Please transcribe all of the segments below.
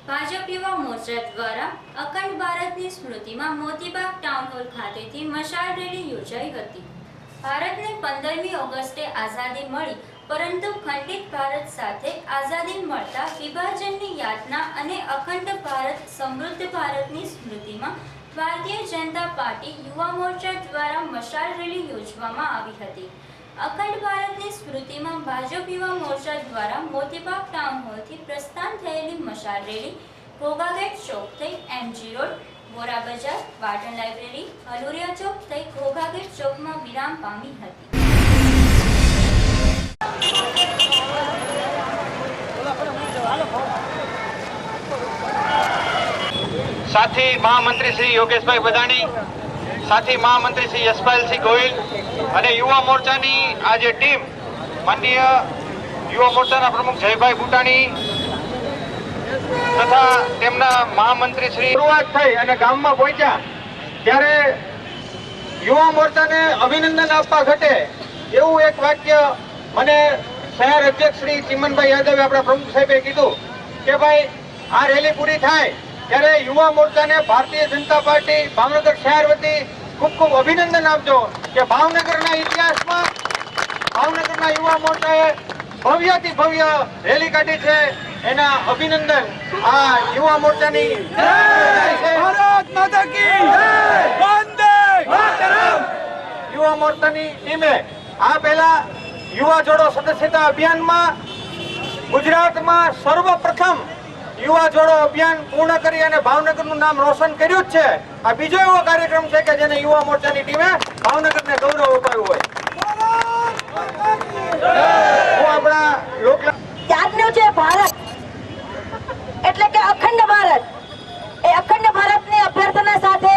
ભાજપ યુવા મોરચા દ્વારા અખંડ ભારતની સ્મૃતિમાં મોતીબાગ ટાઉન હોલ ખાતેથી મશાલ રેલી યોજાઈ હતી। ભારતને 15મી ઓગસ્ટે આઝાદી મળી, પરંતુ ખંડિત ભારત સાથે આઝાદી મળતા વિભાજનની યાતના અને અખંડ ભારત સમૃદ્ધ ભારતની સ્મૃતિમાં ભારતીય જનતા પાર્ટી યુવા મોરચા દ્વારા મશાલ રેલી યોજવામાં આવી હતી। અખંડ ભારતની સ્મૃતિમાં ભાજપ યુવા મોરચા દ્વારા મોતીબાગ ટાઉન હોલથી પ્રસ્થાન થયેલી મશાલ રેલી ઘોઘાગેટ ચોક થઈ એમજી રોડ, બોરા બજાર, પાટણ લાઇબ્રેરી, હલુરિયા ચોક થઈ ઘોઘાગેટ ચોકમાં વિરામ પામી હતી। साथी महामंत्री श्री योगेशभाई बदाणी, साथी महामंत्री श्री यशपालसिंह गोयल અને યુવા મોરચાની આ જે ટીમ માનનીય યુવા મોરચાના પ્રમુખ જયભાઈ બુટાણી તથા તેમના મહામંત્રી શ્રી શરૂઆત થઈ અને ગામમાં પહોંચ્યા ત્યારે યુવા મોરચાને અભિનંદન આપવા ઘટે એવું એક વાક્ય મને શહેર અધ્યક્ષ શ્રી ચિમનભાઈ યાદવે આપણા પ્રમુખ સાહેબે કીધું કે ભાઈ આ રેલી પૂરી થાય ત્યારે યુવા મોરચાને ભારતીય જનતા પાર્ટી ભાવનગર શહેર વતી ખૂબ ખૂબ અભિનંદન આપજો કે ભાવનગરના ઇતિહાસમાં ભાવનગરના યુવા મોરચાએ ભવ્યથી ભવ્ય રેલી કાઢી છે। એના અભિનંદન આ યુવા મોરચાની ભારત માતા કી વંદે માતરમ યુવા મોરચાની ટીમે આ પહેલા યુવા જોડો સદસ્યતા અભિયાનમાં ગુજરાતમાં સર્વપ્રથમ યુવા જોડો અભિયાન પૂર્ણ કરી અને ભાવનગરનું નામ રોશન કર્યું જ છે। આ બીજો એવો કાર્યક્રમ છે કે જેને યુવા મોરચાની ટીમે ભાવનગરને ગૌરવ અપાવ્યું હોય। હું આપણા આજનું છે ભારત એટલે કે અખંડ ભારત, એ અખંડ ભારતની અભ્યર્થના સાથે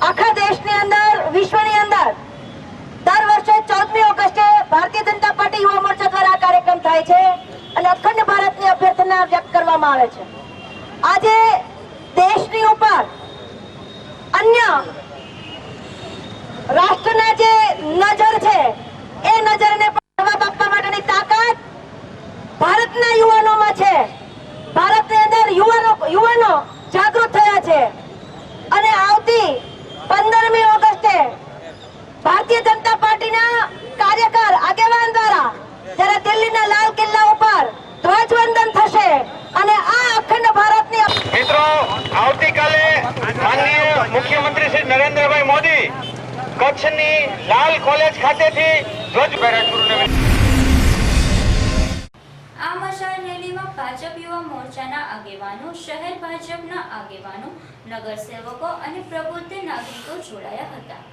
આખા દેશની અંદર, વિશ્વની અંદર દર વર્ષે 14મી ઓગસ્ટે ભારતીય જનતા પાર્ટી યુવા મોરચા દ્વારા આ કાર્યક્રમ થાય છે અને અખંડ ભારતની અભ્યર્થના વ્યક્ત કરવામાં આવે છે। આજે દેશની ઉપર અન્ય રાષ્ટ્રના જે નજર છે એ નજરને જવાબ આપવા માટેની તાકાત ભારતના યુવાનોમાં છે। ભારતની અંદર યુવાનો જાગૃત થયા છે અને આવતી 15મી ઓગસ્ટે ભારતીય જનતા પાર્ટીના કાર્યકર આગેવાન દ્વારા જ્યારે દિલ્હીના લાલ કિલ્લા ઉપર ધ્વજવંદન થશે અને આ અખંડ ભારતની મિત્રો આવતીકાલે માનનીય મુખ્યમંત્રી શ્રી નરેન્દ્રભાઈ મોદી કચ્છની લાલ કોલેજ ખાતેથી ધ્વજ પહેરાવ્યું। આ મશાલ રેલીમાં ભાજપ યુવા મોરચાના આગેવાનો, શહેર ભાજપના આગેવાનો, નગરસેવકો અને પ્રબુદ્ધ નાગરિકો જોડાયા હતા।